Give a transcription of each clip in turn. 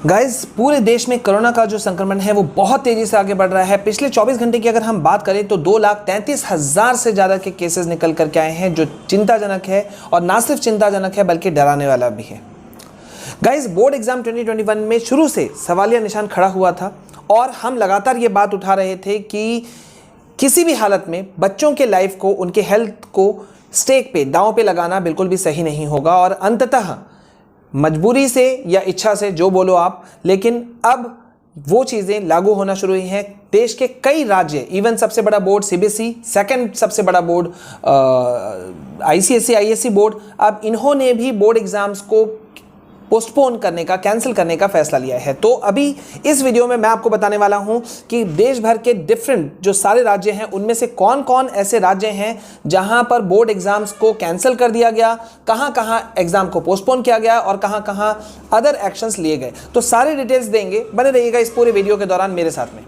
Guys, पूरे देश में कोरोना का जो संक्रमण है वो बहुत तेजी से आगे बढ़ रहा है। पिछले 24 घंटे की अगर हम बात करें तो 2,33,000 से ज़्यादा के केसेस निकल करके आए हैं, जो चिंताजनक है और ना सिर्फ चिंताजनक है बल्कि डराने वाला भी है। गाइस, बोर्ड एग्जाम 2021 में शुरू से सवालिया निशान खड़ा हुआ था और हम लगातार ये बात उठा रहे थे कि किसी भी हालत में बच्चों के लाइफ को, उनके हेल्थ को स्टेक पे, दांव पे लगाना बिल्कुल भी सही नहीं होगा। और अंततः मजबूरी से या इच्छा से, जो बोलो आप, लेकिन अब वो चीज़ें लागू होना शुरू हुई हैं। देश के कई राज्य, इवन सबसे बड़ा बोर्ड सीबीएसई, सेकंड सबसे बड़ा बोर्ड आईसीएसई, आईएससी बोर्ड, अब इन्होंने भी बोर्ड एग्जाम्स को पोस्टपोन करने का, कैंसिल करने का फैसला लिया है। तो अभी इस वीडियो में मैं आपको बताने वाला हूं कि देश भर के डिफरेंट जो सारे राज्य हैं उनमें से कौन कौन ऐसे राज्य हैं जहां पर बोर्ड एग्जाम्स को कैंसिल कर दिया गया, कहां कहां एग्जाम को पोस्टपोन किया गया और कहां कहां अदर एक्शंस लिए गए। तो सारे डिटेल्स देंगे, बने रहिएगा इस पूरे वीडियो के दौरान मेरे साथ में।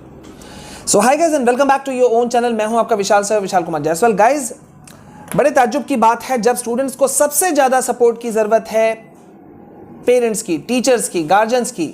So hi guys and welcome back to your own channel. मैं हूं आपका विशाल कुमार जायसवाल। गाइस, बड़े ताज्जुब की बात है, जब स्टूडेंट्स को सबसे ज्यादा सपोर्ट की जरूरत है, पेरेंट्स की, टीचर्स की, गार्जियंस की,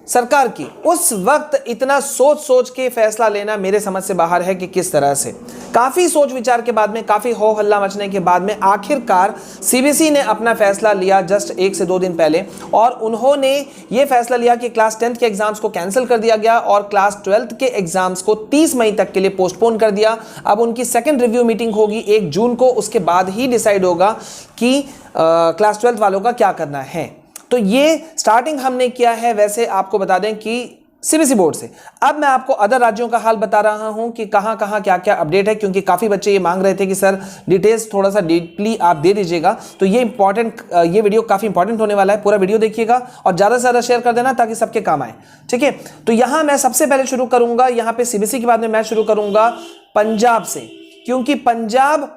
सरकार की, उस वक्त इतना सोच सोच के फैसला लेना मेरे समझ से बाहर है कि किस तरह से। काफ़ी सोच विचार के बाद में, काफ़ी हो हल्ला मचने के बाद में आखिरकार सीबीएसई ने अपना फैसला लिया जस्ट 1 से 2 दिन पहले, और उन्होंने ये फैसला लिया कि क्लास 10th के एग्जाम्स को कैंसिल कर दिया गया और क्लास 12th के एग्जाम्स को 30 मई तक के लिए पोस्टपोन कर दिया। अब उनकी सेकेंड रिव्यू मीटिंग होगी 1 जून को, उसके बाद ही डिसाइड होगा कि क्लास 12th वालों का क्या करना है। तो ये स्टार्टिंग हमने किया है, वैसे आपको बता दें कि सीबीएसई बोर्ड से। अब मैं आपको अदर राज्यों का हाल बता रहा हूं कि कहां कहां क्या क्या अपडेट है, क्योंकि काफी बच्चे ये मांग रहे थे कि सर डिटेल्स थोड़ा सा डीपली आप दे दीजिएगा। तो ये वीडियो काफी इंपॉर्टेंट होने वाला है। पूरा वीडियो देखिएगा और ज्यादा से ज्यादा शेयर कर देना ताकि सबके काम आए, ठीक है। तो यहां मैं सबसे पहले शुरू करूंगा, यहां पे सीबीएसई के बाद में मैं शुरू करूंगा पंजाब से, क्योंकि पंजाब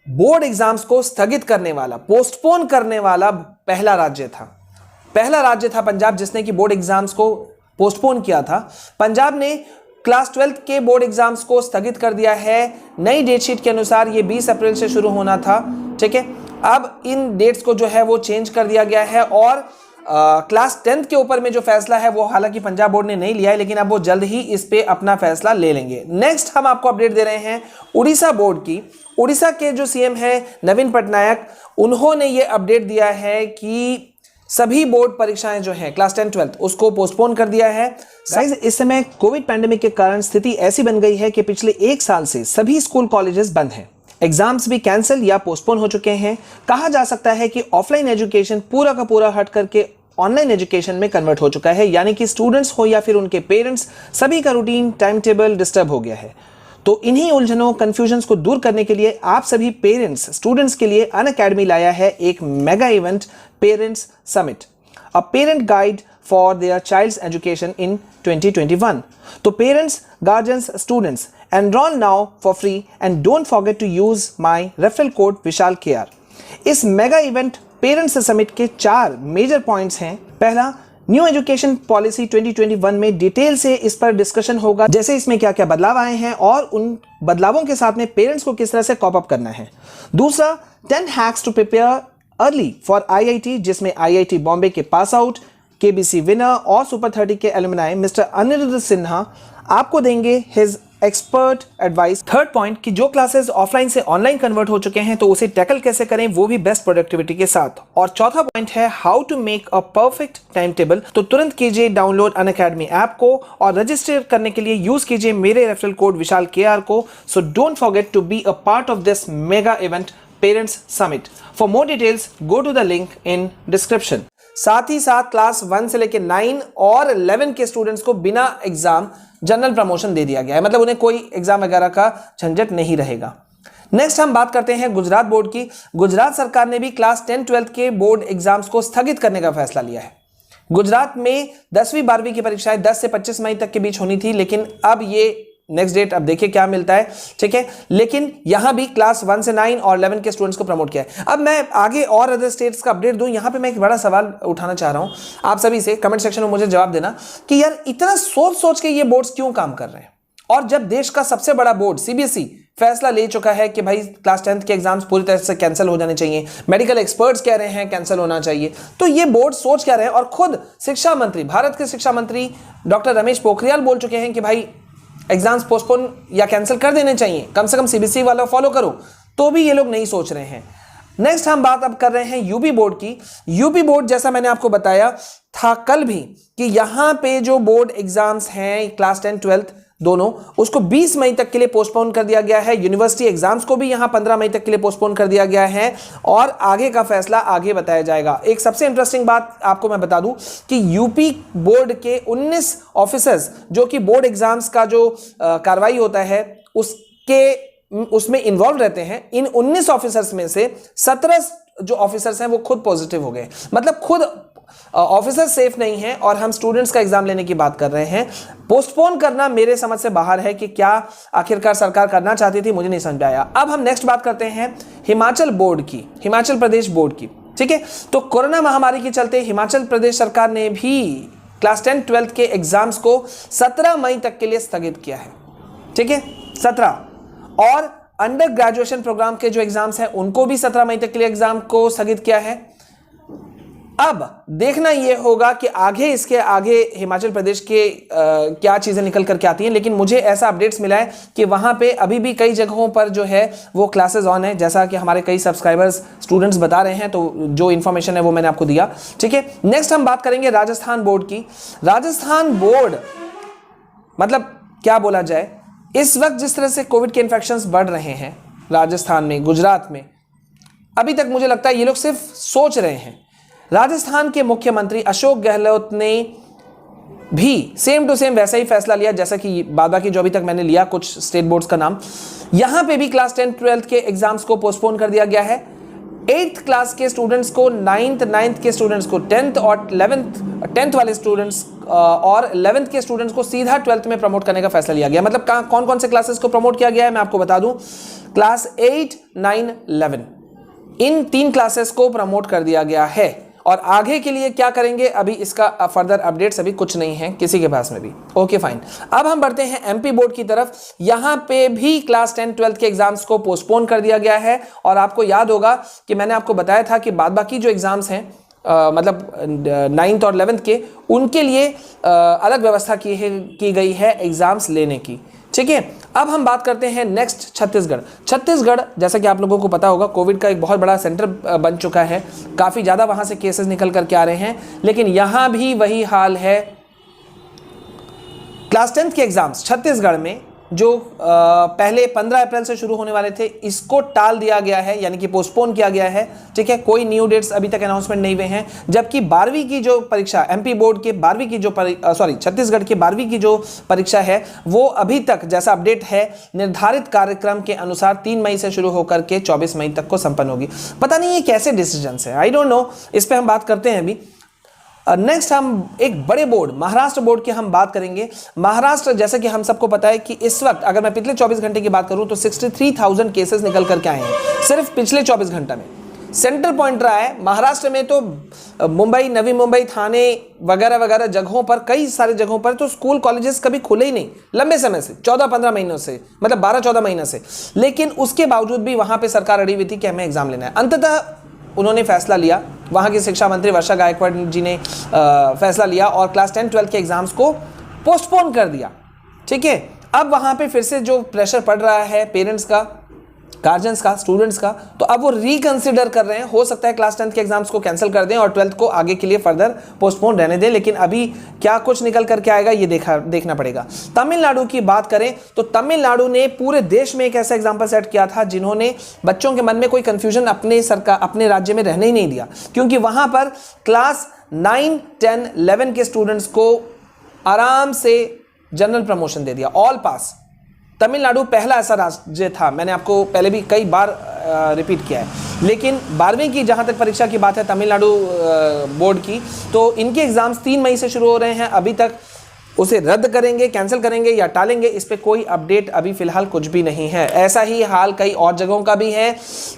बोर्ड एग्जाम्स को स्थगित करने वाला, पोस्टपोन करने वाला पहला राज्य था पंजाब, जिसने कि बोर्ड एग्जाम्स को पोस्टपोन किया था। पंजाब ने क्लास 12th के बोर्ड एग्जाम्स को स्थगित कर दिया है। नई डेटशीट के अनुसार ये 20 अप्रैल से शुरू होना था, ठीक है। अब इन डेट्स को जो है वो चेंज कर दिया गया है और क्लास 10th के ऊपर में जो फैसला है वो हालांकि पंजाब बोर्ड ने नहीं लिया है, लेकिन अब वो जल्द ही इस पे अपना फैसला ले लेंगे। नेक्स्ट हम आपको अपडेट दे रहे हैं उड़ीसा बोर्ड की। उड़ीसा के जो सीएम है नवीन पटनायक, उन्होंने ये अपडेट दिया है कि सभी बोर्ड परीक्षाएं जो हैं क्लास 10, 12 उसको पोस्टपोन कर दिया है। गाइस, इस समय कोविड पैंडेमिक के कारण स्थिति ऐसी बन गई है कि पिछले 1 साल से सभी स्कूल कॉलेजेस बंद हैं। एग्जाम्स भी कैंसिल या पोस्टपोन हो चुके हैं। कहा जा सकता है कि ऑफलाइन एजुकेशन पूरा का पूरा हट करके ऑनलाइन एजुकेशन में कन्वर्ट हो चुका है, यानी कि स्टूडेंट्स हो या फिर उनके पेरेंट्स, सभी का रूटीन, टाइम टेबल डिस्टर्ब हो गया है। तो इन्हीं उलझनों, कंफ्यूजन्स को दूर करने के लिए आप सभी पेरेंट्स, स्टूडेंट्स के लिए अनअकैडमी लाया है एक mega event, parents summit, a parent guide for their child's education in 2021। तो parents, guardians, students, enrol now for free and don't forget to use my referral code Vishal KR. इस mega event parents summit के 4 major points हैं। पहला, new education policy 2021 में detail से इस पर discussion होगा, जैसे इसमें क्या क्या बदलाव आए हैं और उन बदलावों के साथ में पेरेंट्स को किस तरह से कॉप अप करना है। दूसरा, 10 hacks to prepare early for IIT, जिसमें आईआईटी बॉम्बे के पास आउट, केबीसी विनर और सुपर 30 के एलुमनाई मिस्टर अनिरुद्ध सिन्हा आपको देंगे his expert advice. Third point कि जो क्लासेस ऑफलाइन से ऑनलाइन कन्वर्ट हो चुके हैं तो उसे टैकल कैसे करें, वो भी बेस्ट प्रोडक्टिविटी के साथ। और चौथा पॉइंट है how to make a perfect time table. तो तुरंत कीजिए डाउनलोड अनअकैडमी ऐप को और रजिस्टर करने के लिए यूज कीजिए मेरे रेफरल कोड विशाल केआर को। So don't forget to be a part of this mega event parents summit. For more details go to the link in description. साथ ही साथ क्लास 1 से लेकर 9 और 11 के स्टूडेंट्स को बिना एग्जाम जनरल प्रमोशन दे दिया गया है, मतलब उन्हें कोई एग्जाम वगैरह का झंझट नहीं रहेगा। नेक्स्ट हम बात करते हैं गुजरात बोर्ड की। गुजरात सरकार ने भी क्लास 10, 12 के बोर्ड एग्जाम्स को स्थगित करने का फैसला लिया है। गुजरात में 10वीं 12वीं की परीक्षाएं 10 से 25 मई तक के बीच होनी थी, लेकिन अब ये नेक्स्ट डेट, अब देखिए क्या मिलता है, ठीक है। लेकिन यहां भी क्लास 1 से 9 और 11 के स्टूडेंट्स को प्रमोट किया है। अब मैं आगे और अदर स्टेट्स का अपडेट दूं, यहां पे मैं एक बड़ा सवाल उठाना चाह रहा हूं आप सभी से, कमेंट सेक्शन में मुझे जवाब देना कि यार इतना सोच सोच के ये बोर्ड्स क्यों काम कर रहे हैं, और जब देश का सबसे बड़ा बोर्ड सीबीएसई फैसला ले चुका है कि भाई क्लास 10th के एग्जाम्स पूरी तरह से कैंसिल हो जाने चाहिए। मेडिकल एक्सपर्ट्स कह रहे हैं कैंसिल होना चाहिए। तो ये बोर्ड सोच क्या रहे हैं, और खुद शिक्षा मंत्री, भारत के शिक्षा मंत्री डॉक्टर रमेश पोखरियाल बोल चुके हैं कि भाई एग्जाम्स पोस्टपोन या कैंसिल कर देने चाहिए, कम से कम सीबीएसई वाला फॉलो करो। तो भी ये लोग नहीं सोच रहे हैं। नेक्स्ट हम बात अब कर रहे हैं यूपी बोर्ड की। यूपी बोर्ड, जैसा मैंने आपको बताया था कल भी, कि यहां पे जो बोर्ड एग्जाम्स हैं क्लास 10 12th दोनों, उसको 20 मई तक के लिए पोस्टपोन कर दिया गया है। यूनिवर्सिटी एग्जाम्स को भी यहां 15 मई तक के लिए पोस्टपोन कर दिया गया है, और आगे का फैसला आगे बताया जाएगा। एक सबसे इंटरेस्टिंग बात आपको मैं बता दूं कि यूपी बोर्ड के 19 ऑफिसर्स जो कि बोर्ड एग्जाम्स का जो कार्रवाई होता है उसमें इन्वॉल्व रहते हैं, इन 19 ऑफिसर्स में से 17 जो ऑफिसर्स हैं वो खुद पॉजिटिव हो गए। मतलब खुद ऑफिसर सेफ नहीं है, और हम स्टूडेंट्स का एग्जाम लेने की बात कर रहे हैं। पोस्टपोन करना मेरे समझ से बाहर है कि क्या आखिरकार सरकार करना चाहती थी, मुझे नहीं समझ आया। अब हम नेक्स्ट बात करते हैं हिमाचल बोर्ड की, हिमाचल प्रदेश बोर्ड की। ठीक है, तो कोरोना महामारी के चलते हिमाचल प्रदेश सरकार ने भी क्लास 10 12th के एग्जाम्स को 17 मई तक के लिए स्थगित किया है। ठीक है, 17, और अंडर ग्रेजुएशन प्रोग्राम के जो एग्जाम्स हैं उनको भी 17 मई तक के लिए एग्जाम को स्थगित किया है। अब देखना यह होगा कि आगे इसके आगे हिमाचल प्रदेश के क्या चीजें निकल करके आती हैं, लेकिन मुझे ऐसा अपडेट्स मिला है कि वहां पे अभी भी कई जगहों पर जो है वो क्लासेस ऑन है, जैसा कि हमारे कई सब्सक्राइबर्स स्टूडेंट्स बता रहे हैं। तो जो इन्फॉर्मेशन है वो मैंने आपको दिया। ठीक है, नेक्स्ट हम बात करेंगे राजस्थान बोर्ड की। राजस्थान बोर्ड, मतलब क्या बोला जाए, इस वक्त जिस तरह से कोविड के इन्फेक्शंस बढ़ रहे हैं राजस्थान में, गुजरात में, अभी तक मुझे लगता है ये लोग सिर्फ सोच रहे हैं। राजस्थान के मुख्यमंत्री अशोक गहलोत ने भी सेम टू सेम वैसा ही फैसला लिया जैसा कि बाकी जो अभी तक मैंने लिया कुछ स्टेट बोर्ड्स का नाम। यहां पे भी क्लास 10 12th के एग्जाम्स को पोस्टपोन कर दिया गया है। 8th क्लास के स्टूडेंट्स को 9th के स्टूडेंट्स को 10th और 10th वाले स्टूडेंट्स और 11th के स्टूडेंट्स को सीधा 12th में प्रमोट करने का फैसला लिया गया। मतलब कौन कौन से क्लासेस को प्रमोट किया गया है मैं आपको बता दूं। क्लास 8 9 11 इन 3 क्लासेस को प्रमोट कर दिया गया है, और आगे के लिए क्या करेंगे अभी इसका फर्दर अपडेट्स अभी कुछ नहीं है किसी के पास में भी। ओके फाइन, अब हम बढ़ते हैं एमपी बोर्ड की तरफ। यहां पे भी क्लास 10 12th के एग्जाम्स को पोस्टपोन कर दिया गया है, और आपको याद होगा कि मैंने आपको बताया था कि बाकी जो एग्जाम्स हैं मतलब 9th और 11th के, उनके लिए अलग व्यवस्था की गई है एग्जाम्स लेने की। ठीक है, अब हम बात करते हैं नेक्स्ट छत्तीसगढ़। छत्तीसगढ़, जैसा कि आप लोगों को पता होगा, कोविड का एक बहुत बड़ा सेंटर बन चुका है। काफ़ी ज़्यादा वहाँ से केसेस निकल करके आ रहे हैं, लेकिन यहाँ भी वही हाल है। क्लास 10th के एग्जाम्स छत्तीसगढ़ में जो पहले 15 अप्रैल से शुरू होने वाले थे, इसको टाल दिया गया है, यानी कि पोस्टपोन किया गया है। ठीक है, कोई न्यू डेट्स अभी तक अनाउंसमेंट नहीं हुए हैं। जबकि 12वीं की जो परीक्षा, एमपी बोर्ड के 12वीं की जो छत्तीसगढ़ की 12वीं की जो परीक्षा है, वो अभी तक जैसा अपडेट है निर्धारित कार्यक्रम के अनुसार 3 मई से शुरू होकर के 24 मई तक को संपन्न होगी। पता नहीं ये कैसे डिसीजन है, आई डोंट नो, इस पर हम बात करते हैं अभी। नेक्स्ट हम एक बड़े बोर्ड महाराष्ट्र बोर्ड की हम बात करेंगे। महाराष्ट्र, जैसे कि हम सबको पता है कि इस वक्त अगर मैं पिछले 24 घंटे की बात करूं तो 63,000 केसेस निकल करके आए हैं सिर्फ पिछले 24 घंटे में। सेंटर पॉइंट रहा है महाराष्ट्र में, तो मुंबई, नवी मुंबई, थाने वगैरह वगैरह जगहों पर, कई सारे जगहों पर तो स्कूल कॉलेजेस कभी खुले ही नहीं लंबे समय से, 14-15 महीनों से, मतलब 12-14 महीनों से। लेकिन उसके बावजूद भी वहां पर सरकार अड़ी हुई थी कि हमें एग्जाम लेना है। अंततः उन्होंने फैसला लिया, वहाँ की शिक्षा मंत्री वर्षा गायकवाड़ जी ने फैसला लिया और क्लास 10 12th के एग्जाम्स को पोस्टपोन कर दिया। ठीक है, अब वहाँ पे फिर से जो प्रेशर पड़ रहा है पेरेंट्स का, गार्जियंस का, स्टूडेंट्स का, तो अब वो रिकंसिडर कर रहे हैं। हो सकता है क्लास 10th के एग्जाम्स को कैंसिल कर दें और 12th को आगे के लिए फर्दर पोस्टपोन रहने दें, लेकिन अभी क्या कुछ निकल करके आएगा ये देखना पड़ेगा। तमिलनाडु की बात करें तो तमिलनाडु ने पूरे देश में एक ऐसा एग्जाम्पल सेट किया था जिन्होंने बच्चों के मन में कोई कंफ्यूजन अपने राज्य में रहने ही नहीं दिया, क्योंकि वहां पर क्लास 9 10 11 के स्टूडेंट्स को आराम से जनरल प्रमोशन दे दिया, ऑल पास। तमिलनाडु पहला ऐसा राज्य था, मैंने आपको पहले भी कई बार रिपीट किया है। लेकिन 12वीं की जहां तक परीक्षा की बात है तमिलनाडु बोर्ड की, तो इनके एग्जाम्स 3 मई से शुरू हो रहे हैं। अभी तक उसे रद्द करेंगे, कैंसिल करेंगे या टालेंगे, इस पे कोई अपडेट अभी फिलहाल कुछ भी नहीं है। ऐसा ही हाल कई और जगहों का भी है,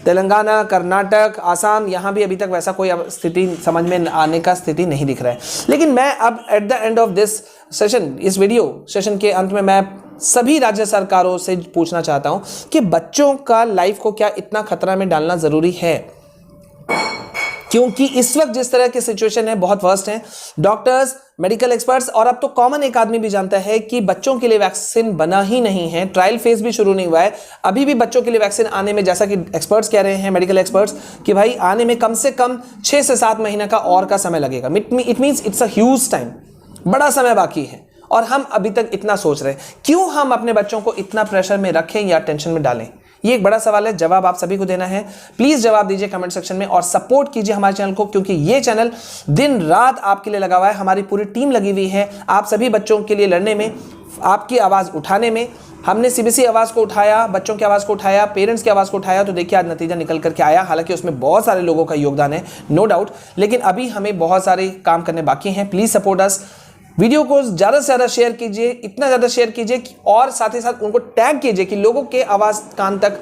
तेलंगाना, कर्नाटक, आसाम, यहाँ भी अभी तक वैसा कोई स्थिति समझ में आने का स्थिति नहीं दिख रहा है। लेकिन मैं अब at the end of this session, इस वीडियो सेशन के अंत में मैं सभी राज्य सरकारों से पूछना चाहता हूं कि बच्चों का लाइफ को क्या इतना खतरा में डालना जरूरी है? क्योंकि इस वक्त जिस तरह की सिचुएशन है बहुत वर्स्ट है। डॉक्टर्स, मेडिकल एक्सपर्ट्स और अब तो कॉमन एक आदमी भी जानता है कि बच्चों के लिए वैक्सीन बना ही नहीं है, ट्रायल फेज भी शुरू नहीं हुआ है। अभी भी बच्चों के लिए वैक्सीन आने में, जैसा कि एक्सपर्ट्स कह रहे हैं, मेडिकल एक्सपर्ट्स, कि भाई आने में कम से कम 6 से 7 महीने का और का समय लगेगा। It means it's a huge time, बड़ा समय बाकी है और हम अभी तक इतना सोच रहे हैं। क्यों हम अपने बच्चों को इतना प्रेशर में रखें या टेंशन में डालें? ये एक बड़ा सवाल है, जवाब आप सभी को देना है। प्लीज जवाब दीजिए कमेंट सेक्शन में और सपोर्ट कीजिए हमारे चैनल को, क्योंकि ये चैनल दिन रात आपके लिए लगा हुआ है। हमारी पूरी टीम लगी हुई है आप सभी बच्चों के लिए लड़ने में, आपकी आवाज उठाने में। हमने सीबीएसई आवाज को उठाया, बच्चों की आवाज को उठाया, पेरेंट्स की आवाज को उठाया, तो देखिए आज नतीजा निकल करके आया। हालांकि उसमें बहुत सारे लोगों का योगदान है, नो डाउट, लेकिन अभी हमें बहुत सारे काम करने बाकी हैं। Please support us. वीडियो को ज़्यादा से ज़्यादा शेयर कीजिए, इतना ज़्यादा शेयर कीजिए कि और साथ ही साथ उनको टैग कीजिए कि लोगों के आवाज़ कान तक,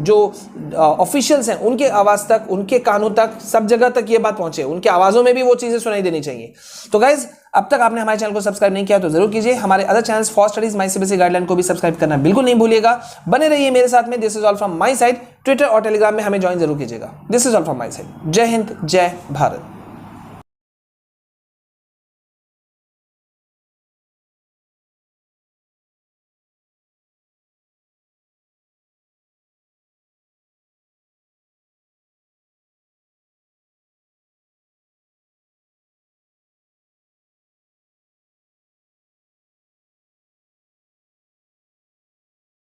जो ऑफिशियल्स हैं उनके आवाज़ तक, उनके कानों तक, सब जगह तक ये बात पहुंचे, उनकी आवाज़ों में भी वो चीज़ें सुनाई देनी चाहिए। तो गाइज, अब तक आपने हमारे चैनल को सब्सक्राइब नहीं किया तो जरूर कीजिए। हमारे other channels for studies, my CBSE guideline को भी सब्सक्राइब करना बिल्कुल नहीं भूलिएगा। बने रहिए मेरे साथ में। This is all from my side. Twitter और टेलीग्राम में हमें ज्वाइन जरूर कीजिएगा। This is all from my side. जय हिंद, जय भारत।